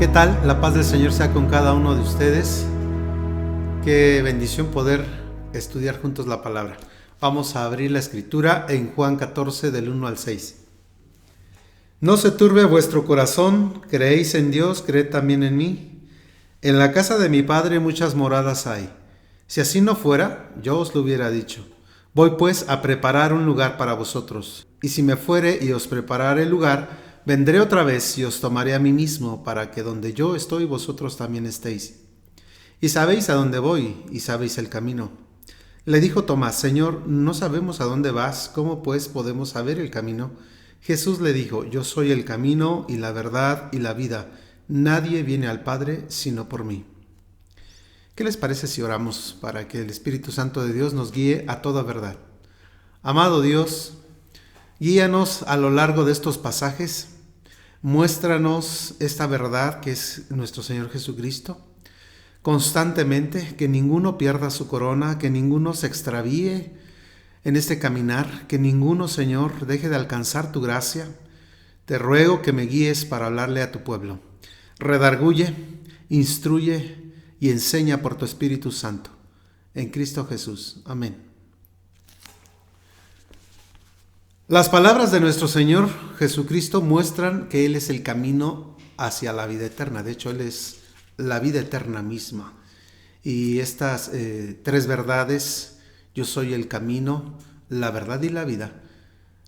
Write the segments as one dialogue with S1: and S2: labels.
S1: ¿Qué tal? La paz del Señor sea con cada uno de ustedes. Qué bendición poder estudiar juntos la palabra. Vamos a abrir la escritura en Juan 14 del 1 al 6. No se turbe vuestro corazón, creéis en Dios, creed también en mí. En la casa de mi Padre muchas moradas hay. Si así no fuera, yo os lo hubiera dicho. Voy pues a preparar un lugar para vosotros. Y si me fuere y os preparare el lugar, vendré otra vez y os tomaré a mí mismo, para que donde yo estoy vosotros también estéis. Y sabéis a dónde voy, y sabéis el camino. Le dijo Tomás: Señor, no sabemos a dónde vas, ¿cómo pues podemos saber el camino? Jesús le dijo: Yo soy el camino y la verdad y la vida. Nadie viene al Padre sino por mí. ¿Qué les parece si oramos para que el Espíritu Santo de Dios nos guíe a toda verdad? Amado Dios, guíanos a lo largo de estos pasajes. Muéstranos esta verdad que es nuestro Señor Jesucristo. Constantemente, que ninguno pierda su corona, que ninguno se extravíe en este caminar, que ninguno, Señor, deje de alcanzar tu gracia. Te ruego que me guíes para hablarle a tu pueblo. Redarguye, instruye y enseña por tu Espíritu Santo. En Cristo Jesús. Amén. Las palabras de nuestro Señor Jesucristo muestran que Él es el camino hacia la vida eterna. De hecho, Él es la vida eterna misma. Y estas tres verdades, yo soy el camino, la verdad y la vida,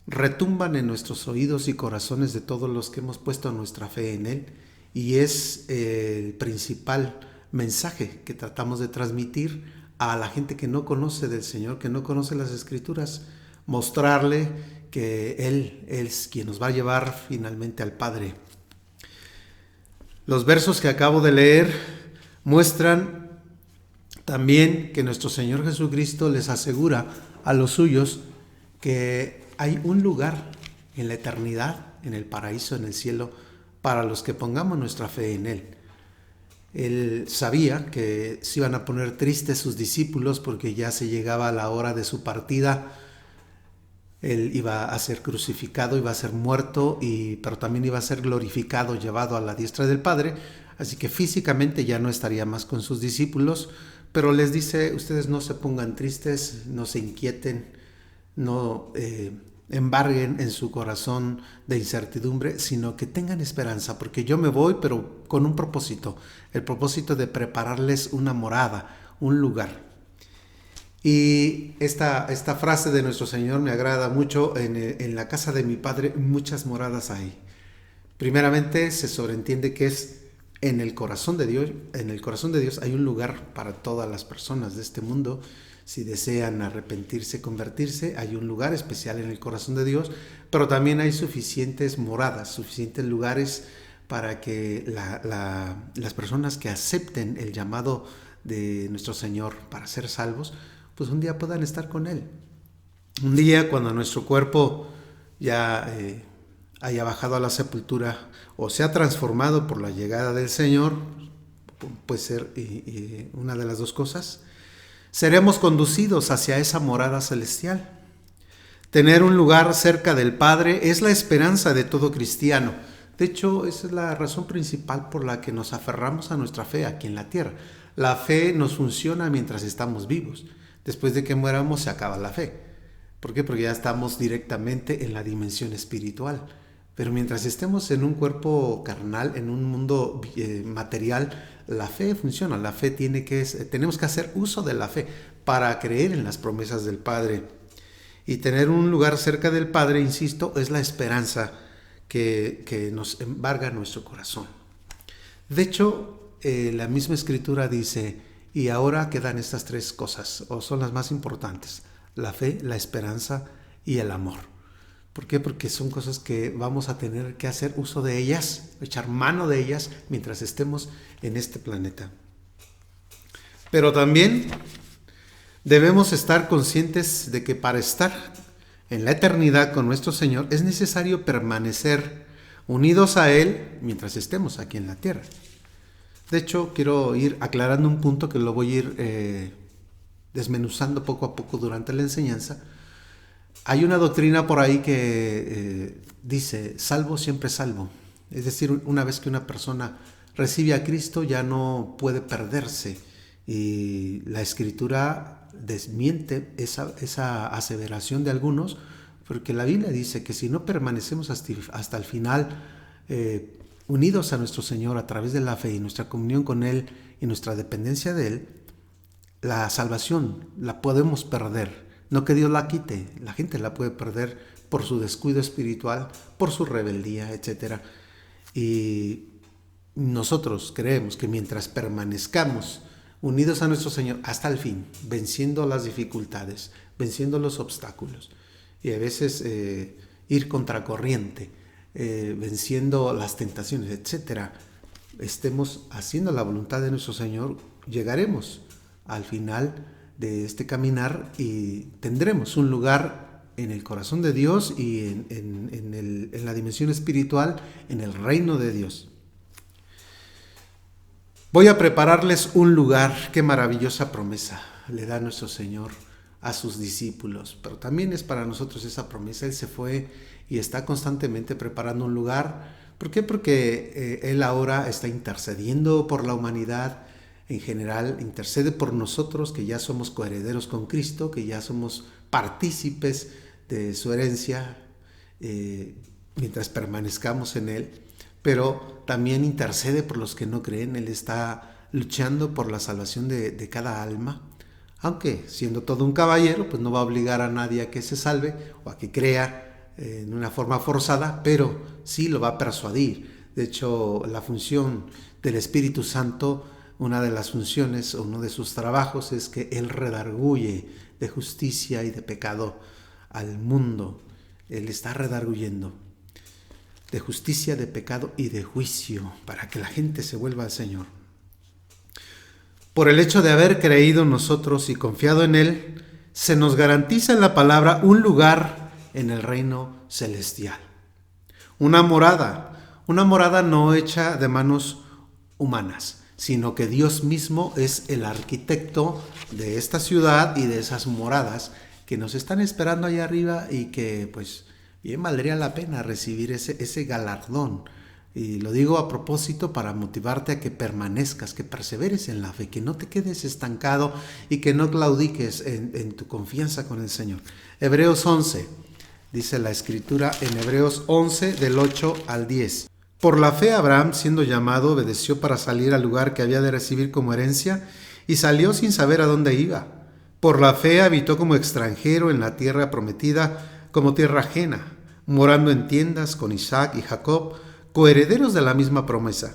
S1: retumban en nuestros oídos y corazones de todos los que hemos puesto nuestra fe en Él. Y es el principal mensaje que tratamos de transmitir a la gente que no conoce del Señor, que no conoce las Escrituras, mostrarle que Él es quien nos va a llevar finalmente al Padre. Los versos que acabo de leer muestran también que nuestro Señor Jesucristo les asegura a los suyos que hay un lugar en la eternidad, en el paraíso, en el cielo, para los que pongamos nuestra fe en Él. Él sabía que se iban a poner tristes sus discípulos porque ya se llegaba la hora de su partida. Él iba a ser crucificado, iba a ser muerto, pero también iba a ser glorificado, llevado a la diestra del Padre. Así que físicamente ya no estaría más con sus discípulos, pero les dice: ustedes no se pongan tristes, no se inquieten, no embarguen en su corazón de incertidumbre, sino que tengan esperanza, porque yo me voy, pero con un propósito, el propósito de prepararles una morada, un lugar. Y esta frase de nuestro Señor me agrada mucho. En la casa de mi Padre muchas moradas hay. Primeramente se sobreentiende que es en el corazón de Dios. En el corazón de Dios hay un lugar para todas las personas de este mundo. Si desean arrepentirse, convertirse, hay un lugar especial en el corazón de Dios, pero también hay suficientes moradas, suficientes lugares para que las personas que acepten el llamado de nuestro Señor para ser salvos, pues un día puedan estar con Él. Un día, cuando nuestro cuerpo ya haya bajado a la sepultura o se ha transformado por la llegada del Señor, puede ser una de las dos cosas, seremos conducidos hacia esa morada celestial. Tener un lugar cerca del Padre es la esperanza de todo cristiano. De hecho, esa es la razón principal por la que nos aferramos a nuestra fe aquí en la tierra. La fe nos funciona mientras estamos vivos. Después de que muéramos se acaba la fe. ¿Por qué? Porque ya estamos directamente en la dimensión espiritual. Pero mientras estemos en un cuerpo carnal, en un mundo material, la fe funciona. La fe tenemos que hacer uso de la fe para creer en las promesas del Padre. Y tener un lugar cerca del Padre, insisto, es la esperanza que nos embarga nuestro corazón. De hecho, la misma Escritura dice: y ahora quedan estas tres cosas, o son las más importantes: la fe, la esperanza y el amor. ¿Por qué? Porque son cosas que vamos a tener que hacer uso de ellas, echar mano de ellas mientras estemos en este planeta. Pero también debemos estar conscientes de que para estar en la eternidad con nuestro Señor es necesario permanecer unidos a Él mientras estemos aquí en la tierra. De hecho, quiero ir aclarando un punto que lo voy a ir desmenuzando poco a poco durante la enseñanza. Hay una doctrina por ahí que dice: salvo siempre salvo. Es decir, una vez que una persona recibe a Cristo ya no puede perderse. Y la Escritura desmiente esa aseveración de algunos, porque la Biblia dice que si no permanecemos hasta el final, unidos a nuestro Señor a través de la fe y nuestra comunión con Él y nuestra dependencia de Él, la salvación la podemos perder. No que Dios la quite, la gente la puede perder por su descuido espiritual, por su rebeldía, etc. Y nosotros creemos que mientras permanezcamos unidos a nuestro Señor hasta el fin, venciendo las dificultades, venciendo los obstáculos, y a veces ir contracorriente, venciendo las tentaciones, etc., estemos haciendo la voluntad de nuestro Señor, llegaremos al final de este caminar y tendremos un lugar en el corazón de Dios y en la dimensión espiritual, en el reino de Dios. Voy a prepararles un lugar. Qué maravillosa promesa le da nuestro Señor a sus discípulos, pero también es para nosotros esa promesa. Él se fue y está constantemente preparando un lugar. ¿Por qué? Porque Él ahora está intercediendo por la humanidad en general, intercede por nosotros que ya somos coherederos con Cristo, que ya somos partícipes de su herencia mientras permanezcamos en Él, pero también intercede por los que no creen. Él está luchando por la salvación de cada alma, aunque siendo todo un caballero, pues no va a obligar a nadie a que se salve o a que crea en una forma forzada, pero sí lo va a persuadir. De hecho, la función del Espíritu Santo, una de las funciones o uno de sus trabajos es que Él redarguye de justicia y de pecado al mundo. Él está redarguyendo de justicia, de pecado y de juicio para que la gente se vuelva al Señor. Por el hecho de haber creído nosotros y confiado en Él, se nos garantiza en la palabra un lugar en el reino celestial. Una morada no hecha de manos humanas, sino que Dios mismo es el arquitecto de esta ciudad y de esas moradas que nos están esperando allá arriba y que pues bien valdría la pena recibir ese galardón. Y lo digo a propósito para motivarte a que permanezcas, que perseveres en la fe, que no te quedes estancado y que no claudiques en tu confianza con el Señor. Hebreos 11, dice la Escritura en Hebreos 11 del 8 al 10. Por la fe Abraham, siendo llamado, obedeció para salir al lugar que había de recibir como herencia y salió sin saber a dónde iba. Por la fe habitó como extranjero en la tierra prometida, como tierra ajena, morando en tiendas con Isaac y Jacob, coherederos de la misma promesa,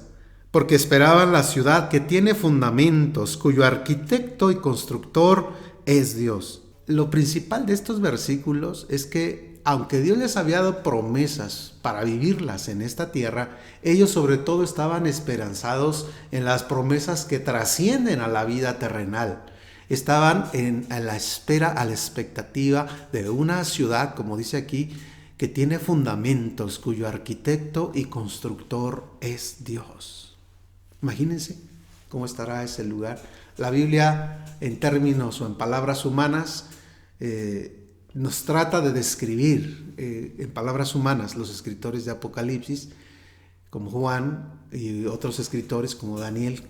S1: porque esperaban la ciudad que tiene fundamentos, cuyo arquitecto y constructor es Dios. Lo principal de estos versículos es que aunque Dios les había dado promesas para vivirlas en esta tierra, ellos sobre todo estaban esperanzados en las promesas que trascienden a la vida terrenal. Estaban a la espera, a la expectativa de una ciudad, como dice aquí, que tiene fundamentos, cuyo arquitecto y constructor es Dios. Imagínense cómo estará ese lugar. La Biblia, en términos o en palabras humanas, nos trata de describir en palabras humanas los escritores de Apocalipsis, como Juan y otros escritores como Daniel,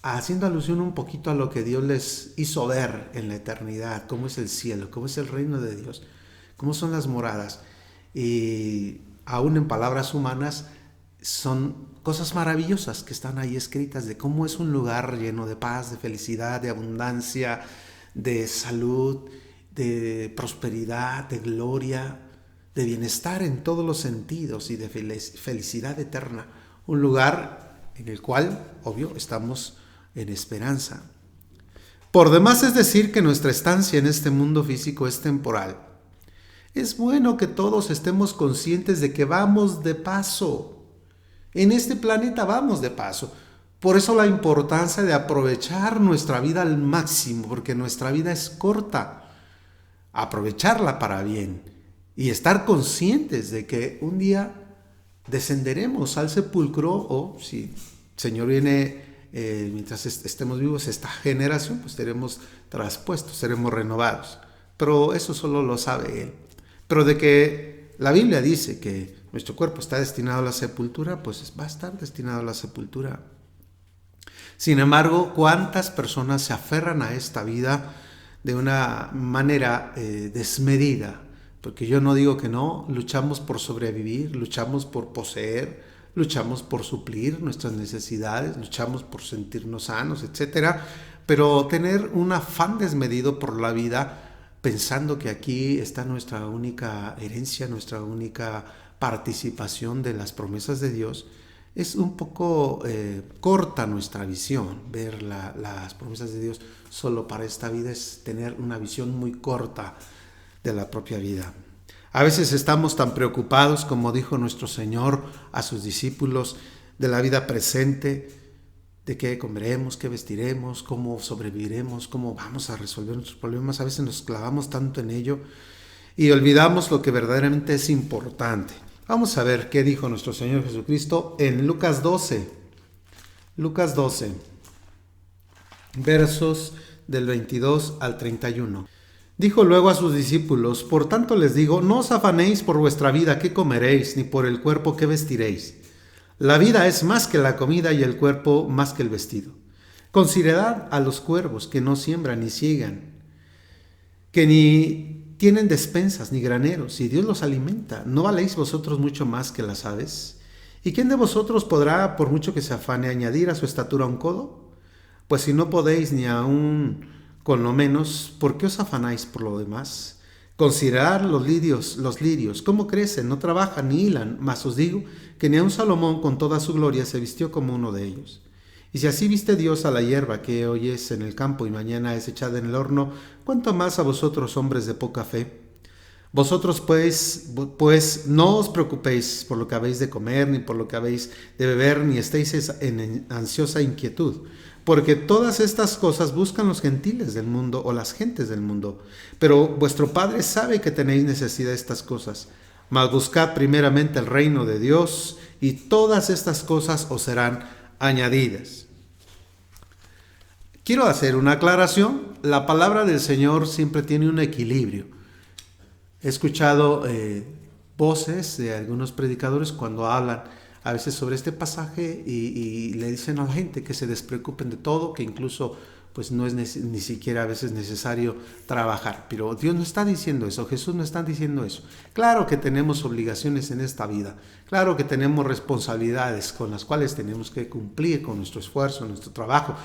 S1: haciendo alusión un poquito a lo que Dios les hizo ver en la eternidad, cómo es el cielo, cómo es el reino de Dios, cómo son las moradas. Y aún en palabras humanas son cosas maravillosas que están ahí escritas de cómo es un lugar lleno de paz, de felicidad, de abundancia, de salud, de prosperidad, de gloria, de bienestar en todos los sentidos y de felicidad eterna. Un lugar en el cual, obvio, estamos en esperanza. Por demás es decir que nuestra estancia en este mundo físico es temporal. Es bueno que todos estemos conscientes de que vamos de paso. En este planeta vamos de paso. Por eso la importancia de aprovechar nuestra vida al máximo, porque nuestra vida es corta. Aprovecharla para bien y estar conscientes de que un día descenderemos al sepulcro o si el Señor viene mientras estemos vivos esta generación, pues seremos traspuestos, seremos renovados. Pero eso solo lo sabe Él. Pero de que la Biblia dice que nuestro cuerpo está destinado a la sepultura, pues va a estar destinado a la sepultura. Sin embargo, ¿cuántas personas se aferran a esta vida de una manera desmedida? Porque yo no digo que no, luchamos por sobrevivir, luchamos por poseer, luchamos por suplir nuestras necesidades, luchamos por sentirnos sanos, etcétera. Pero tener un afán desmedido por la vida, pensando que aquí está nuestra única herencia, nuestra única participación de las promesas de Dios, es un poco corta nuestra visión. Ver las promesas de Dios solo para esta vida es tener una visión muy corta de la propia vida. A veces estamos tan preocupados, como dijo nuestro Señor a sus discípulos, de la vida presente, de qué comeremos, qué vestiremos, cómo sobreviviremos, cómo vamos a resolver nuestros problemas. A veces nos clavamos tanto en ello y olvidamos lo que verdaderamente es importante. Vamos a ver qué dijo nuestro Señor Jesucristo en Lucas 12. Lucas 12, versos del 22 al 31. Dijo luego a sus discípulos: por tanto les digo, no os afanéis por vuestra vida qué comeréis, ni por el cuerpo qué vestiréis. La vida es más que la comida y el cuerpo más que el vestido. Considerad a los cuervos que no siembran ni siegan, que ni tienen despensas ni graneros, y Dios los alimenta. ¿No valéis vosotros mucho más que las aves? ¿Y quién de vosotros podrá, por mucho que se afane, añadir a su estatura un codo? Pues si no podéis ni aun con lo menos, ¿por qué os afanáis por lo demás? Considerad los lirios, cómo crecen, no trabajan ni hilan, mas os digo que ni aun Salomón con toda su gloria se vistió como uno de ellos. Y si así viste Dios a la hierba que hoy es en el campo y mañana es echada en el horno, ¿cuánto más a vosotros, hombres de poca fe? Vosotros pues no os preocupéis por lo que habéis de comer, ni por lo que habéis de beber, ni estéis en ansiosa inquietud. Porque todas estas cosas buscan los gentiles del mundo o las gentes del mundo. Pero vuestro Padre sabe que tenéis necesidad de estas cosas. Mas buscad primeramente el reino de Dios, y todas estas cosas os serán añadidas. Quiero hacer una aclaración. La palabra del Señor siempre tiene un equilibrio. He escuchado voces de algunos predicadores cuando hablan a veces sobre este pasaje y le dicen a la gente que se despreocupen de todo, que incluso pues no es ni siquiera a veces necesario trabajar. Pero Dios no está diciendo eso, Jesús no está diciendo eso. Claro que tenemos obligaciones en esta vida, claro que tenemos responsabilidades con las cuales tenemos que cumplir con nuestro esfuerzo, nuestro trabajo,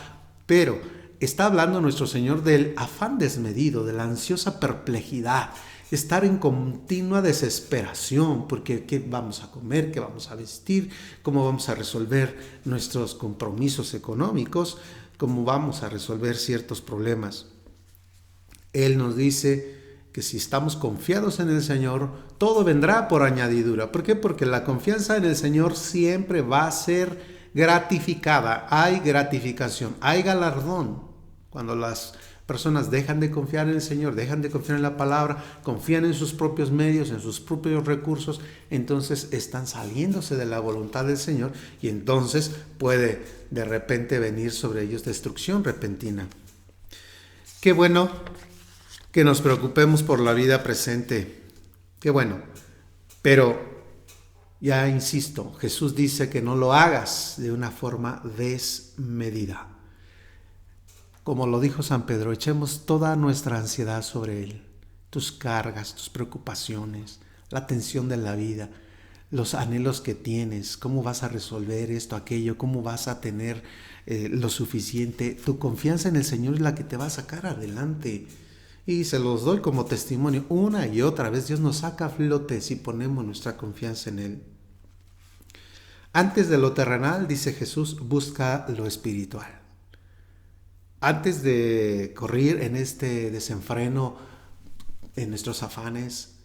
S1: pero está hablando nuestro Señor del afán desmedido, de la ansiosa perplejidad, estar en continua desesperación, porque qué vamos a comer, qué vamos a vestir, cómo vamos a resolver nuestros compromisos económicos, cómo vamos a resolver ciertos problemas. Él nos dice que si estamos confiados en el Señor, todo vendrá por añadidura. ¿Por qué? Porque la confianza en el Señor siempre va a ser gratificada. Hay gratificación, hay galardón. Cuando las personas dejan de confiar en el Señor, dejan de confiar en la palabra, confían en sus propios medios, en sus propios recursos, entonces están saliéndose de la voluntad del Señor y entonces puede de repente venir sobre ellos destrucción repentina. Qué bueno que nos preocupemos por la vida presente, qué bueno, pero ya insisto, Jesús dice que no lo hagas de una forma desmedida. Como lo dijo San Pedro, echemos toda nuestra ansiedad sobre Él, tus cargas, tus preocupaciones, la tensión de la vida, los anhelos que tienes, cómo vas a resolver esto, aquello, cómo vas a tener lo suficiente. Tu confianza en el Señor es la que te va a sacar adelante. Y se los doy como testimonio una y otra vez. Dios nos saca a flote si ponemos nuestra confianza en Él. Antes de lo terrenal, dice Jesús, busca lo espiritual. Antes de correr en este desenfreno, en nuestros afanes,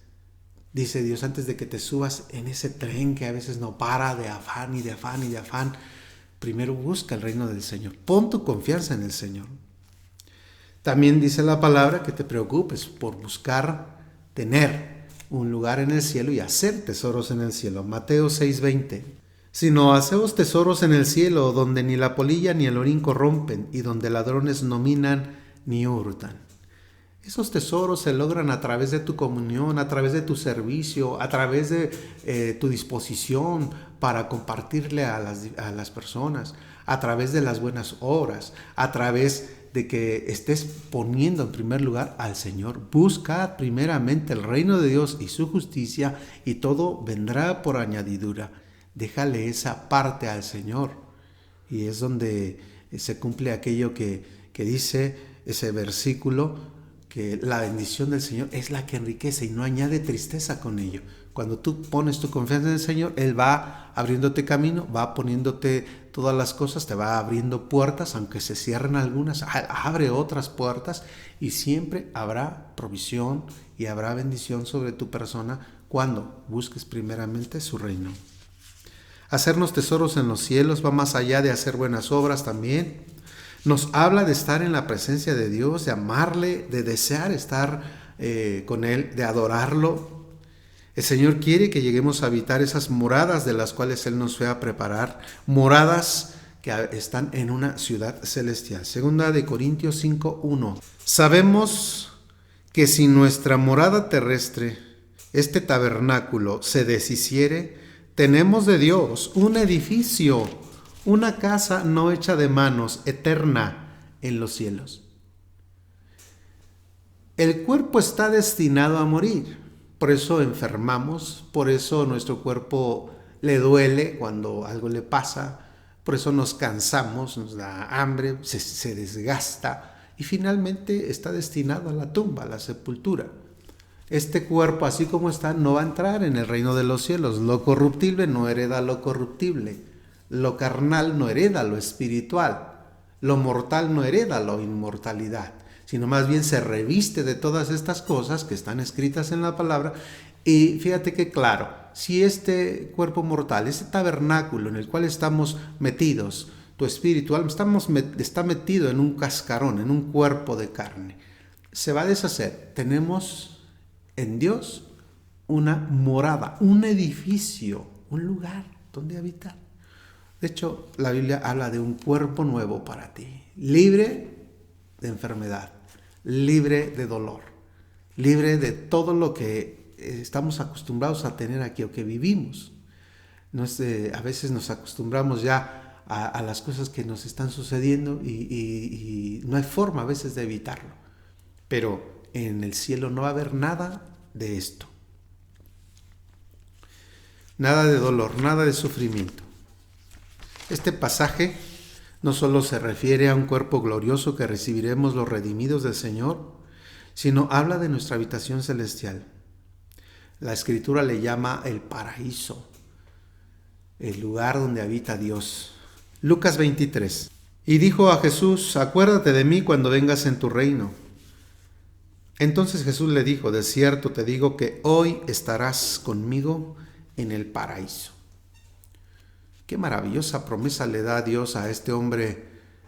S1: dice Dios, antes de que te subas en ese tren que a veces no para de afán y de afán y de afán, primero busca el reino del Señor. Pon tu confianza en el Señor. También dice la palabra que te preocupes por buscar tener un lugar en el cielo y hacer tesoros en el cielo. Mateo 6:20. Sino haceos tesoros en el cielo, donde ni la polilla ni el orín corrompen, y donde ladrones no minan ni hurtan. Esos tesoros se logran a través de tu comunión, a través de tu servicio, a través de tu disposición para compartirle a las personas, a través de las buenas obras, a través de que estés poniendo en primer lugar al Señor. Busca primeramente el reino de Dios y su justicia, y todo vendrá por añadidura. Déjale esa parte al Señor. Y es donde se cumple aquello que dice ese versículo, que la bendición del Señor es la que enriquece y no añade tristeza con ello. Cuando tú pones tu confianza en el Señor, Él va abriéndote camino, va poniéndote todas las cosas, te va abriendo puertas, aunque se cierren algunas, abre otras puertas, y siempre habrá provisión y habrá bendición sobre tu persona cuando busques primeramente su reino. Hacernos tesoros en los cielos va más allá de hacer buenas obras también. Nos habla de estar en la presencia de Dios, de amarle, de desear estar con Él, de adorarlo. El Señor quiere que lleguemos a habitar esas moradas de las cuales Él nos fue a preparar, moradas que están en una ciudad celestial. Segunda de Corintios 5:1. Sabemos que si nuestra morada terrestre, este tabernáculo, se deshiciere, tenemos de Dios un edificio, una casa no hecha de manos, eterna en los cielos. El cuerpo está destinado a morir, por eso enfermamos, por eso nuestro cuerpo le duele cuando algo le pasa, por eso nos cansamos, nos da hambre, se desgasta y finalmente está destinado a la tumba, a la sepultura. Este cuerpo, así como está, no va a entrar en el reino de los cielos. Lo corruptible no hereda lo corruptible. Lo carnal no hereda lo espiritual. Lo mortal no hereda la inmortalidad, sino más bien se reviste de todas estas cosas que están escritas en la palabra. Y fíjate que claro, si este cuerpo mortal, este tabernáculo en el cual estamos metidos, tu espíritu, está metido en un cascarón, en un cuerpo de carne, se va a deshacer. Tenemos en Dios una morada, un edificio, un lugar donde habitar. De hecho, la Biblia habla de un cuerpo nuevo para ti, libre de enfermedad, libre de dolor, libre de todo lo que estamos acostumbrados a tener aquí o que vivimos. A veces nos acostumbramos ya a las cosas que nos están sucediendo y no hay forma a veces de evitarlo. Pero en el cielo no va a haber nada de esto. Nada de dolor, nada de sufrimiento. Este pasaje no solo se refiere a un cuerpo glorioso que recibiremos los redimidos del Señor, sino habla de nuestra habitación celestial. La Escritura le llama el paraíso, el lugar donde habita Dios. Lucas 23. Y dijo a Jesús: acuérdate de mí cuando vengas en tu reino. Entonces Jesús le dijo: de cierto te digo que hoy estarás conmigo en el paraíso. Qué maravillosa promesa le da Dios a este hombre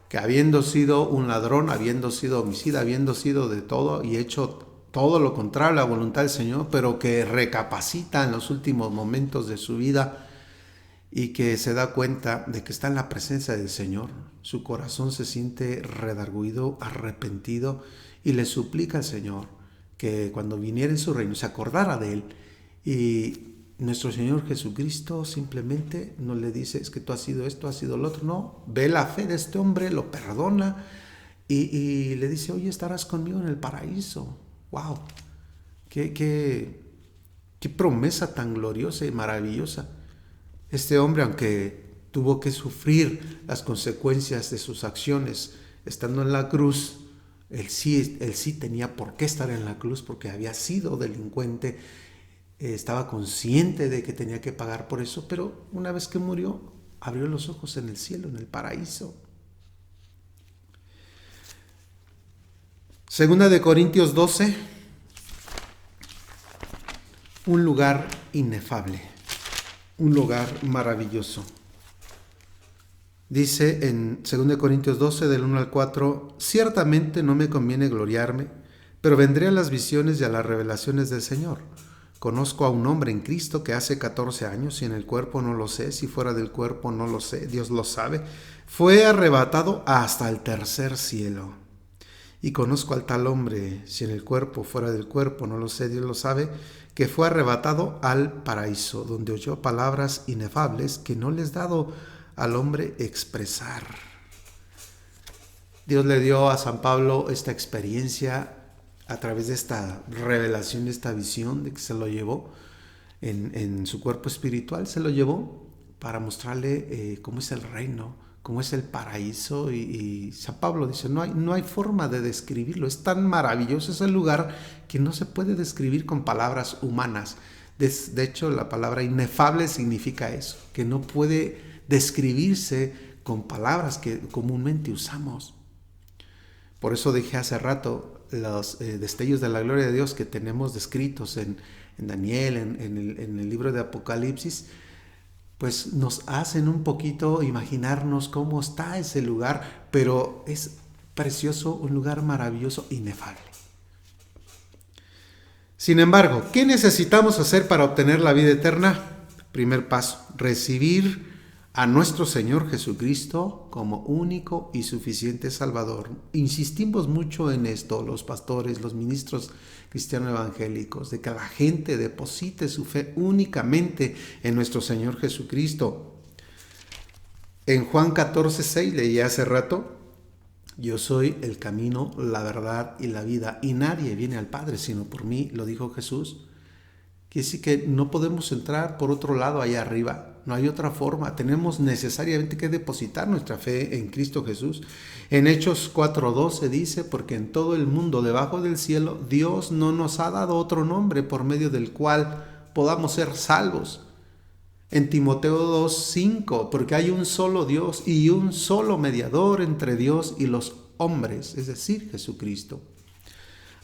S1: que, habiendo sido un ladrón, habiendo sido homicida, habiendo sido de todo y hecho todo lo contrario a la voluntad del Señor, pero que recapacita en los últimos momentos de su vida y que se da cuenta de que está en la presencia del Señor. Su corazón se siente redarguido, arrepentido, y le suplica al Señor que cuando viniera en su reino se acordara de él. Y nuestro Señor Jesucristo simplemente no le dice: es que tú has sido esto, has sido lo otro. No, ve la fe de este hombre, lo perdona y le dice: oye, estarás conmigo en el paraíso. ¡Wow! ¡Qué promesa tan gloriosa y maravillosa! Este hombre, aunque tuvo que sufrir las consecuencias de sus acciones estando en la cruz, él sí tenía por qué estar en la cruz, porque había sido delincuente, estaba consciente de que tenía que pagar por eso, pero una vez que murió, abrió los ojos en el cielo, en el paraíso. Segunda de Corintios 12, un lugar inefable, un lugar maravilloso. Dice en 2 Corintios 12, del 1 al 4, ciertamente no me conviene gloriarme, pero vendré a las visiones y a las revelaciones del Señor. Conozco a un hombre en Cristo que hace 14 años, si en el cuerpo no lo sé, si fuera del cuerpo no lo sé, Dios lo sabe, fue arrebatado hasta el tercer cielo. Y conozco al tal hombre, si en el cuerpo, fuera del cuerpo, no lo sé, Dios lo sabe, que fue arrebatado al paraíso, donde oyó palabras inefables que no les dado al hombre expresar. Dios le dio a San Pablo esta experiencia a través de esta revelación, de esta visión, de que se lo llevó en su cuerpo espiritual, se lo llevó para mostrarle cómo es el reino, cómo es el paraíso. Y San Pablo dice, no hay forma de describirlo, es tan maravilloso ese lugar que no se puede describir con palabras humanas. De hecho, la palabra inefable significa eso, que no puede describirse con palabras que comúnmente usamos. Por eso dije hace rato los destellos de la gloria de Dios que tenemos descritos en Daniel, en el libro de Apocalipsis, pues nos hacen un poquito imaginarnos cómo está ese lugar, pero es precioso, un lugar maravilloso, inefable. Sin embargo, ¿qué necesitamos hacer para obtener la vida eterna? Primer paso, recibir a nuestro Señor Jesucristo como único y suficiente Salvador. Insistimos mucho en esto, los pastores, los ministros cristianos evangélicos, de que la gente deposite su fe únicamente en nuestro Señor Jesucristo. En Juan 14:6 leí hace rato, yo soy el camino, la verdad y la vida, y nadie viene al Padre sino por mí, lo dijo Jesús. Quiere decir que no podemos entrar por otro lado allá arriba, no hay otra forma, tenemos necesariamente que depositar nuestra fe en Cristo Jesús. En Hechos 4:12 dice, porque en todo el mundo debajo del cielo Dios no nos ha dado otro nombre por medio del cual podamos ser salvos. En Timoteo 2:5, porque hay un solo Dios y un solo mediador entre Dios y los hombres, es decir, Jesucristo.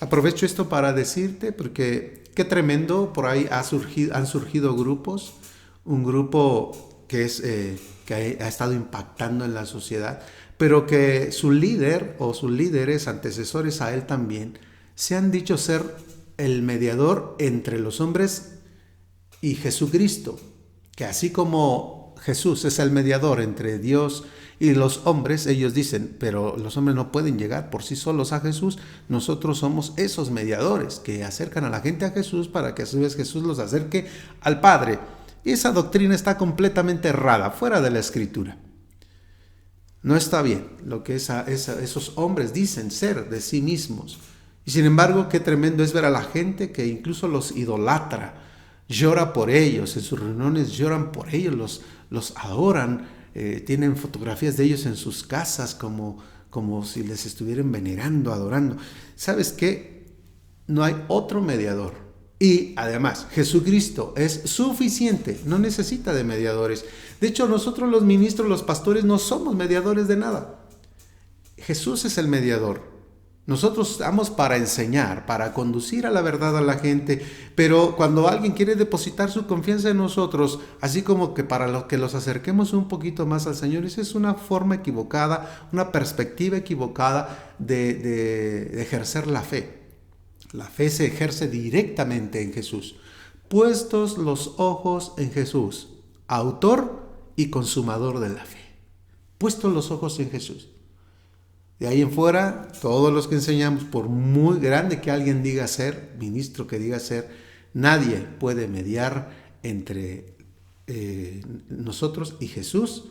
S1: Aprovecho esto para decirte, porque qué tremendo, por ahí han surgido grupos, un grupo que ha estado impactando en la sociedad, pero que su líder o sus líderes antecesores a él también se han dicho ser el mediador entre los hombres y Jesucristo, que así como Jesús es el mediador entre Dios y los hombres, ellos dicen, pero los hombres no pueden llegar por sí solos a Jesús, nosotros somos esos mediadores que acercan a la gente a Jesús para que a su vez Jesús los acerque al Padre. Y esa doctrina está completamente errada, fuera de la Escritura. No está bien lo que esos hombres dicen ser de sí mismos. Y sin embargo, qué tremendo es ver a la gente que incluso los idolatra, llora por ellos, en sus reuniones lloran por ellos, los adoran, tienen fotografías de ellos en sus casas como si les estuvieran venerando, adorando. ¿Sabes qué? No hay otro mediador. Y además, Jesucristo es suficiente, no necesita de mediadores. De hecho, nosotros los ministros, los pastores, no somos mediadores de nada. Jesús es el mediador. Nosotros estamos para enseñar, para conducir a la verdad a la gente, pero cuando alguien quiere depositar su confianza en nosotros, así como que para que los acerquemos un poquito más al Señor, esa es una forma equivocada, una perspectiva equivocada de ejercer la fe. La fe se ejerce directamente en Jesús. Puestos los ojos en Jesús, autor y consumador de la fe. Puestos los ojos en Jesús. De ahí en fuera, todos los que enseñamos, por muy grande que alguien diga ser, ministro que diga ser, nadie puede mediar entre nosotros y Jesús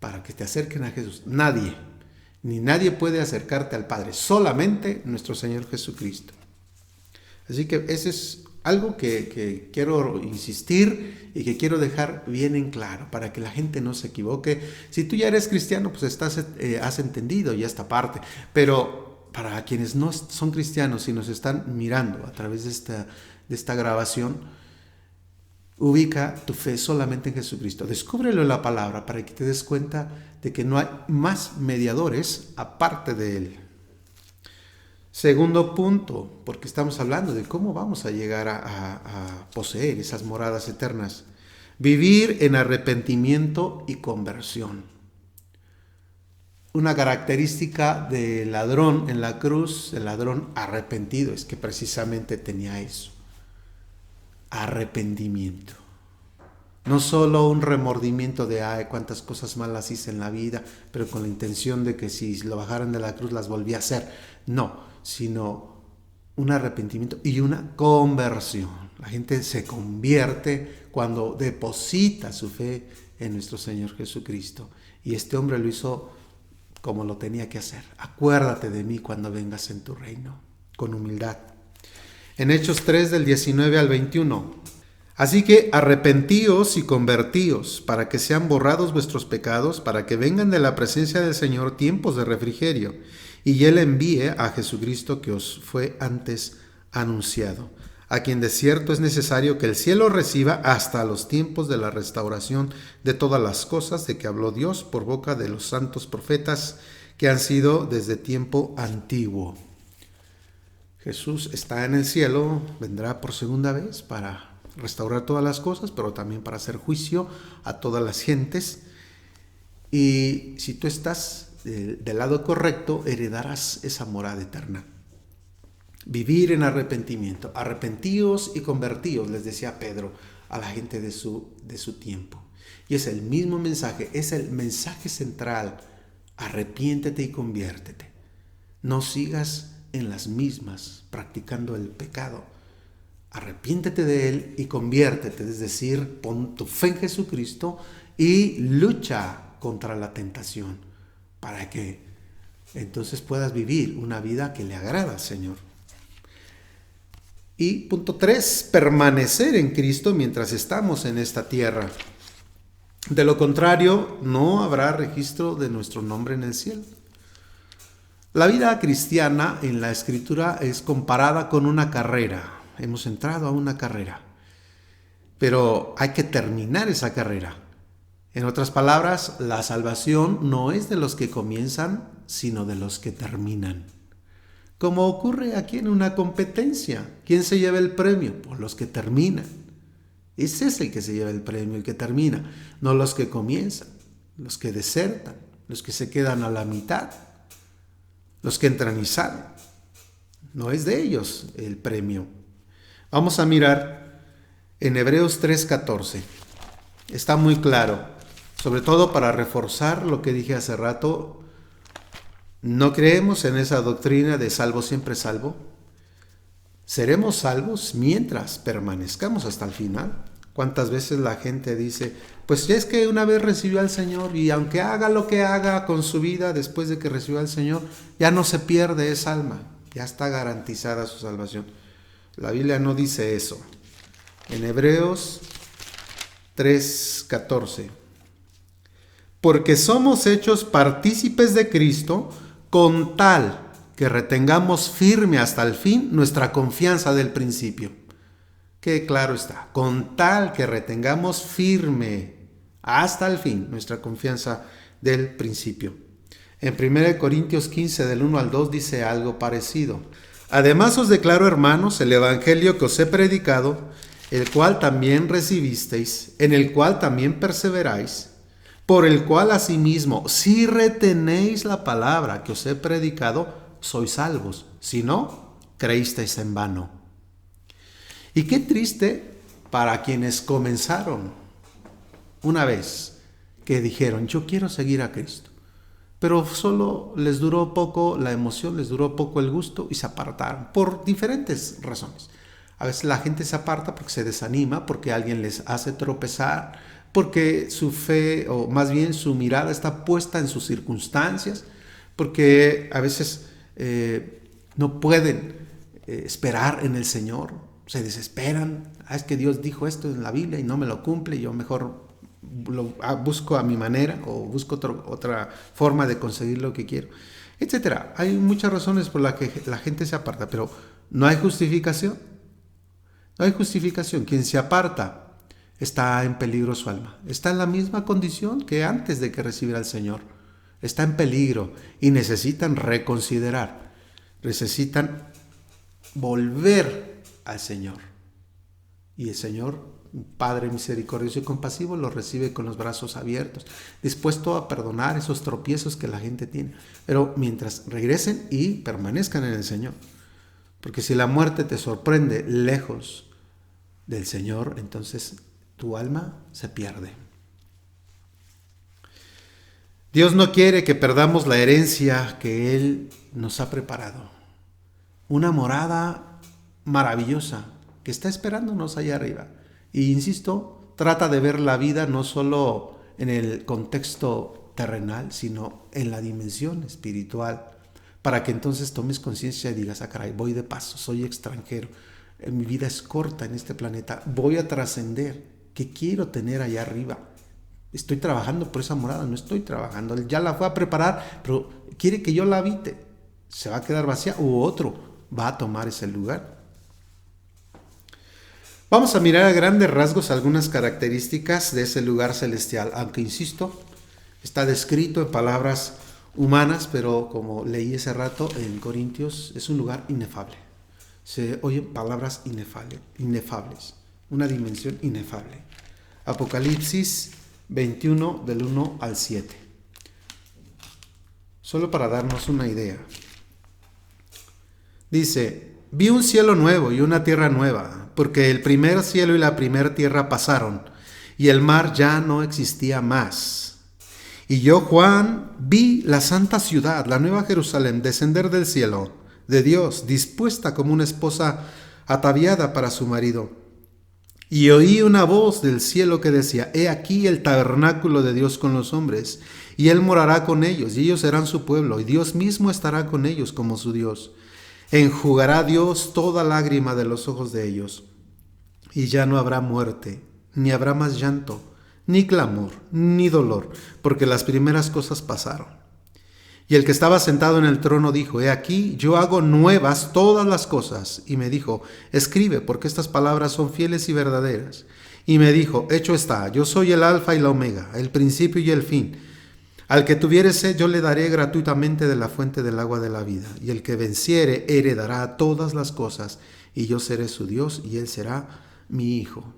S1: para que te acerquen a Jesús. Nadie, ni nadie puede acercarte al Padre, solamente nuestro Señor Jesucristo. Así que ese es algo que quiero insistir y que quiero dejar bien en claro para que la gente no se equivoque. Si tú ya eres cristiano, pues has entendido ya esta parte, pero para quienes no son cristianos y nos están mirando a través de esta grabación, ubica tu fe solamente en Jesucristo. Descúbrelo en la palabra para que te des cuenta de que no hay más mediadores aparte de Él. Segundo punto, porque estamos hablando de cómo vamos a llegar a poseer esas moradas eternas. Vivir en arrepentimiento y conversión. Una característica del ladrón en la cruz, el ladrón arrepentido, es que precisamente tenía eso. Arrepentimiento. No solo un remordimiento de, ay, cuántas cosas malas hice en la vida, pero con la intención de que si lo bajaran de la cruz las volví a hacer. No, sino un arrepentimiento y una conversión. La gente se convierte cuando deposita su fe en nuestro Señor Jesucristo. Y este hombre lo hizo como lo tenía que hacer. Acuérdate de mí cuando vengas en tu reino, con humildad. En Hechos 3 del 19 al 21. Así que arrepentíos y convertíos, para que sean borrados vuestros pecados, para que vengan de la presencia del Señor tiempos de refrigerio, y Él envíe a Jesucristo que os fue antes anunciado, a quien de cierto es necesario que el cielo reciba hasta los tiempos de la restauración de todas las cosas de que habló Dios por boca de los santos profetas que han sido desde tiempo antiguo. Jesús está en el cielo, vendrá por segunda vez para restaurar todas las cosas, pero también para hacer juicio a todas las gentes. Y si tú estás del lado correcto, heredarás esa morada eterna. Vivir en arrepentimiento. Arrepentíos y convertíos, les decía Pedro a la gente de su tiempo. Y es el mismo mensaje, es el mensaje central. Arrepiéntete y conviértete. No sigas en las mismas, practicando el pecado. Arrepiéntete de él y conviértete, es decir, pon tu fe en Jesucristo y lucha contra la tentación para que entonces puedas vivir una vida que le agrada al Señor. Y punto 3, permanecer en Cristo mientras estamos en esta tierra. De lo contrario, no habrá registro de nuestro nombre en el cielo. La vida cristiana en la Escritura es comparada con una carrera. Hemos entrado a una carrera, pero hay que terminar esa carrera. En otras palabras, la salvación no es de los que comienzan, sino de los que terminan. Como ocurre aquí en una competencia, ¿quién se lleva el premio? Pues los que terminan. Ese es el que se lleva el premio, el que termina, no los que comienzan, los que desertan, los que se quedan a la mitad, los que entran y salen. No es de ellos el premio. Vamos a mirar en Hebreos 3:14. Está muy claro, sobre todo para reforzar lo que dije hace rato. No creemos en esa doctrina de salvo siempre salvo. Seremos salvos mientras permanezcamos hasta el final. ¿Cuántas veces la gente dice, pues ya es que una vez recibió al Señor y aunque haga lo que haga con su vida después de que recibió al Señor, ya no se pierde esa alma, ya está garantizada su salvación? La Biblia no dice eso. En Hebreos 3:14. Porque somos hechos partícipes de Cristo con tal que retengamos firme hasta el fin nuestra confianza del principio. Que claro está, con tal que retengamos firme hasta el fin nuestra confianza del principio. En 1 Corintios 15 del 1 al 2 dice algo parecido. Además os declaro, hermanos, el evangelio que os he predicado, el cual también recibisteis, en el cual también perseveráis, por el cual asimismo, si retenéis la palabra que os he predicado, sois salvos. Si no, creísteis en vano. Y qué triste para quienes comenzaron una vez que dijeron, yo quiero seguir a Cristo. Pero solo les duró poco la emoción, les duró poco el gusto y se apartaron por diferentes razones. A veces la gente se aparta porque se desanima, porque alguien les hace tropezar, porque su fe, o más bien su mirada está puesta en sus circunstancias, porque a veces no pueden esperar en el Señor, se desesperan. Es que Dios dijo esto en la Biblia y no me lo cumple, yo mejor lo busco a mi manera o busco otra forma de conseguir lo que quiero, etcétera. Hay muchas razones por las que la gente se aparta, pero no hay justificación. No hay justificación. Quien se aparta está en peligro su alma. Está en la misma condición que antes de que recibiera al Señor. Está en peligro y necesitan reconsiderar. Necesitan volver al Señor. Y el Señor, Padre misericordioso y compasivo, los recibe con los brazos abiertos, dispuesto a perdonar esos tropiezos que la gente tiene. Pero mientras regresen y permanezcan en el Señor. Porque si la muerte te sorprende lejos del Señor, entonces tu alma se pierde. Dios no quiere que perdamos la herencia que Él nos ha preparado. Una morada maravillosa que está esperándonos allá arriba. Y insisto, trata de ver la vida no solo en el contexto terrenal, sino en la dimensión espiritual, para que entonces tomes conciencia y digas, caray, voy de paso, soy extranjero, mi vida es corta en este planeta, voy a trascender, ¿qué quiero tener allá arriba? Estoy trabajando por esa morada, no estoy trabajando, Él ya la fue a preparar, pero quiere que yo la habite, se va a quedar vacía u otro va a tomar ese lugar. Vamos a mirar a grandes rasgos algunas características de ese lugar celestial, aunque insisto, está descrito en palabras humanas, pero como leí ese rato en Corintios, es un lugar inefable. Se oyen palabras inefables, una dimensión inefable. Apocalipsis 21 del 1 al 7. Solo para darnos una idea. Dice, vi un cielo nuevo y una tierra nueva, porque el primer cielo y la primera tierra pasaron, y el mar ya no existía más. Y yo, Juan, vi la santa ciudad, la nueva Jerusalén, descender del cielo, de Dios, dispuesta como una esposa ataviada para su marido. Y oí una voz del cielo que decía, he aquí el tabernáculo de Dios con los hombres, y Él morará con ellos, y ellos serán su pueblo, y Dios mismo estará con ellos como su Dios. Enjugará Dios toda lágrima de los ojos de ellos, y ya no habrá muerte, ni habrá más llanto, ni clamor, ni dolor, porque las primeras cosas pasaron. Y el que estaba sentado en el trono dijo, he aquí, yo hago nuevas todas las cosas. Y me dijo, escribe, porque estas palabras son fieles y verdaderas. Y me dijo, hecho está, yo soy el alfa y la omega, el principio y el fin. Al que tuviere sed, yo le daré gratuitamente de la fuente del agua de la vida. Y el que venciere, heredará todas las cosas, y yo seré su Dios, y él será mi hijo.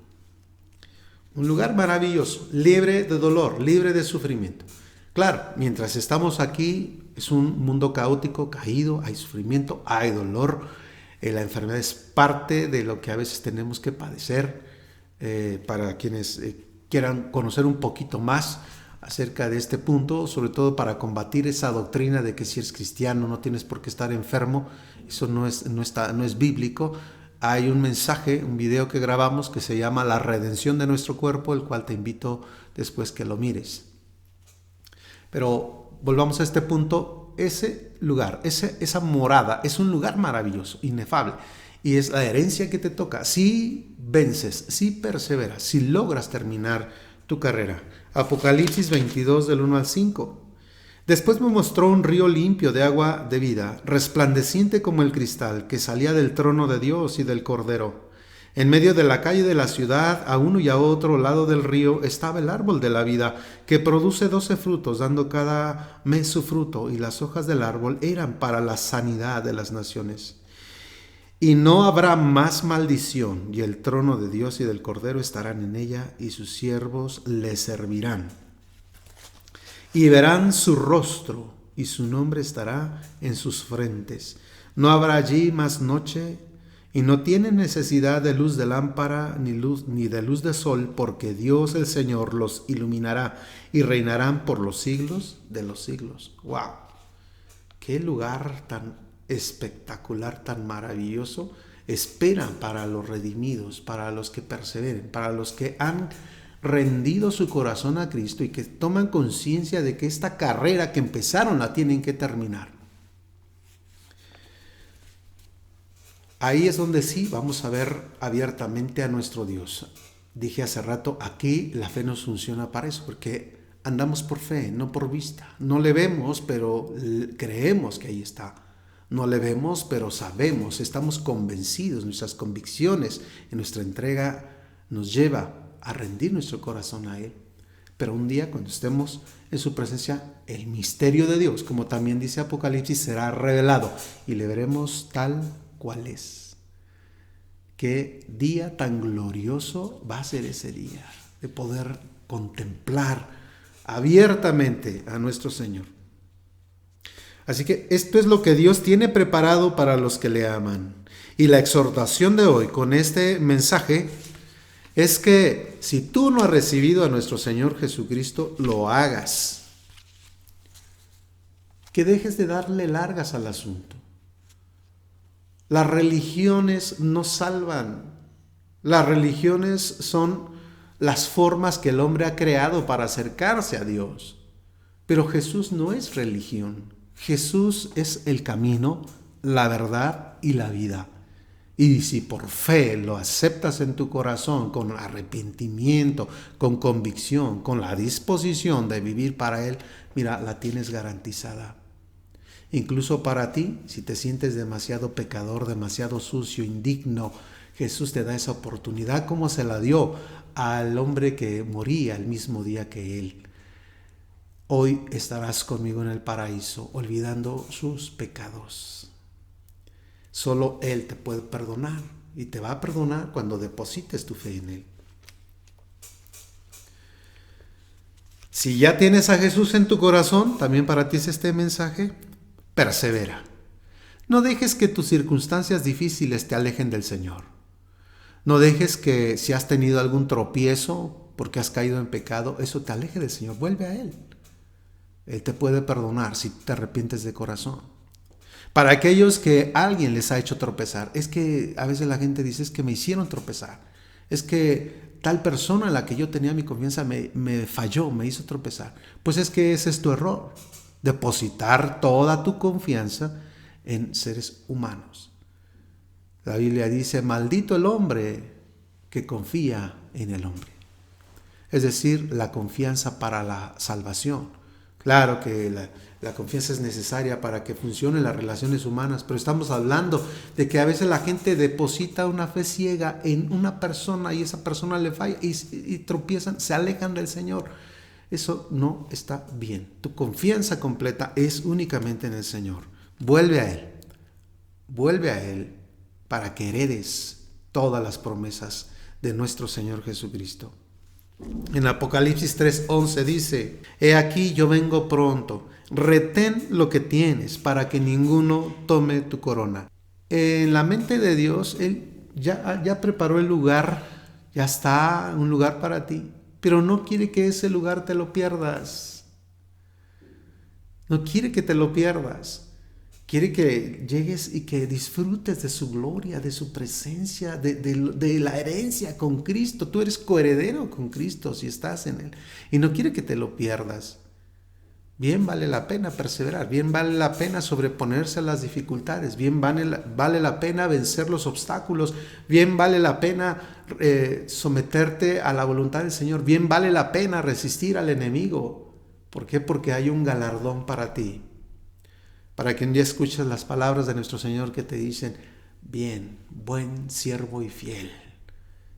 S1: Un lugar maravilloso, libre de dolor, libre de sufrimiento. Claro, mientras estamos aquí, es un mundo caótico, caído, hay sufrimiento, hay dolor. La enfermedad es parte de lo que a veces tenemos que padecer. Para quienes quieran conocer un poquito más acerca de este punto, sobre todo para combatir esa doctrina de que si eres cristiano no tienes por qué estar enfermo, eso no es bíblico. Hay un mensaje, un video que grabamos que se llama La redención de nuestro cuerpo, el cual te invito después que lo mires. Pero volvamos a este punto, ese lugar, esa morada, es un lugar maravilloso, inefable, y es la herencia que te toca, si vences, si perseveras, si logras terminar tu carrera. Apocalipsis 22 del 1 al 5. Después me mostró un río limpio de agua de vida, resplandeciente como el cristal, que salía del trono de Dios y del Cordero. En medio de la calle de la ciudad, a uno y a otro lado del río, estaba el árbol de la vida, que produce 12 frutos, dando cada mes su fruto, y las hojas del árbol eran para la sanidad de las naciones. Y no habrá más maldición, y el trono de Dios y del Cordero estarán en ella, y sus siervos le servirán. Y verán su rostro, y su nombre estará en sus frentes. No habrá allí más noche, y no tienen necesidad de luz de lámpara ni de luz de sol, porque Dios el Señor los iluminará, y reinarán por los siglos de los siglos. ¡Wow! ¡Qué lugar tan espectacular, tan maravilloso! Espera para los redimidos, para los que perseveren, para los que han rendido su corazón a Cristo y que toman conciencia de que esta carrera que empezaron la tienen que terminar. Ahí es donde sí vamos a ver abiertamente a nuestro Dios. Dije hace rato, aquí la fe nos funciona para eso, porque andamos por fe, no por vista. No le vemos, pero creemos que ahí está. No le vemos, pero sabemos, estamos convencidos, nuestras convicciones en nuestra entrega nos lleva a rendir nuestro corazón a Él. Pero un día, cuando estemos en su presencia, el misterio de Dios, como también dice Apocalipsis, será revelado y le veremos tal cual es. Qué día tan glorioso va a ser ese día, de poder contemplar abiertamente a nuestro Señor. Así que esto es lo que Dios tiene preparado para los que le aman. Y la exhortación de hoy con este mensaje es que si tú no has recibido a nuestro Señor Jesucristo, lo hagas. Que dejes de darle largas al asunto. Las religiones no salvan. Las religiones son las formas que el hombre ha creado para acercarse a Dios. Pero Jesús no es religión. Jesús es el camino, la verdad y la vida. Y si por fe lo aceptas en tu corazón, con arrepentimiento, con convicción, con la disposición de vivir para Él, mira, la tienes garantizada. Incluso para ti, si te sientes demasiado pecador, demasiado sucio, indigno, Jesús te da esa oportunidad como se la dio al hombre que moría el mismo día que Él. Hoy estarás conmigo en el paraíso, olvidando sus pecados. Solo Él te puede perdonar y te va a perdonar cuando deposites tu fe en Él. Si ya tienes a Jesús en tu corazón, también para ti es este mensaje, persevera. No dejes que tus circunstancias difíciles te alejen del Señor. No dejes que si has tenido algún tropiezo porque has caído en pecado, eso te aleje del Señor. Vuelve a Él. Él te puede perdonar si te arrepientes de corazón. Para aquellos que alguien les ha hecho tropezar, es que a veces la gente dice, es que me hicieron tropezar. Es que tal persona en la que yo tenía mi confianza me falló, me hizo tropezar. Pues es que ese es tu error. Depositar toda tu confianza en seres humanos. La Biblia dice, maldito el hombre que confía en el hombre. Es decir, la confianza para la salvación. Claro que la confianza es necesaria para que funcionen las relaciones humanas, pero estamos hablando de que a veces la gente deposita una fe ciega en una persona y esa persona le falla y tropiezan, se alejan del Señor. Eso no está bien. Tu confianza completa es únicamente en el Señor. Vuelve a Él. Vuelve a Él para que heredes todas las promesas de nuestro Señor Jesucristo. En Apocalipsis 3:11 dice, he aquí yo vengo pronto, retén lo que tienes para que ninguno tome tu corona. En la mente de Dios, Él ya preparó el lugar, ya está un lugar para ti, pero no quiere que ese lugar te lo pierdas. No quiere que te lo pierdas. Quiere que llegues y que disfrutes de su gloria, de su presencia, de la herencia con Cristo. Tú eres coheredero con Cristo si estás en Él. Y no quiere que te lo pierdas. Bien vale la pena perseverar, bien vale la pena sobreponerse a las dificultades, bien vale la pena vencer los obstáculos, bien vale la pena someterte a la voluntad del Señor, bien vale la pena resistir al enemigo. ¿Por qué? Porque hay un galardón para ti. Para que un día escuches las palabras de nuestro Señor que te dicen, bien, buen siervo y fiel.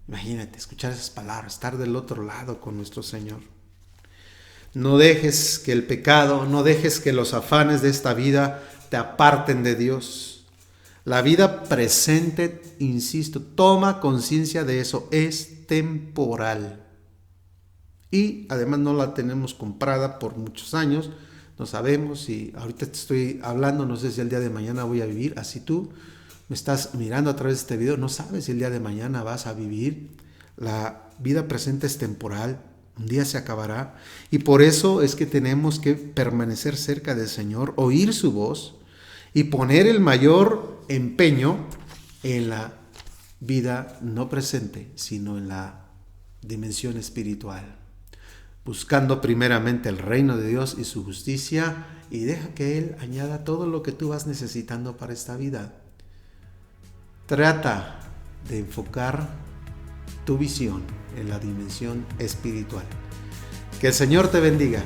S1: Imagínate, escuchar esas palabras, estar del otro lado con nuestro Señor. No dejes que el pecado, no dejes que los afanes de esta vida te aparten de Dios. La vida presente, insisto, toma conciencia de eso, es temporal. Y además no la tenemos comprada por muchos años. No sabemos si ahorita te estoy hablando, no sé si el día de mañana voy a vivir. Así tú me estás mirando a través de este video, no sabes si el día de mañana vas a vivir. La vida presente es temporal, un día se acabará. Y por eso es que tenemos que permanecer cerca del Señor, oír su voz y poner el mayor empeño en la vida no presente, sino en la dimensión espiritual. Buscando primeramente el reino de Dios y su justicia, y deja que Él añada todo lo que tú vas necesitando para esta vida. Trata de enfocar tu visión en la dimensión espiritual. Que el Señor te bendiga.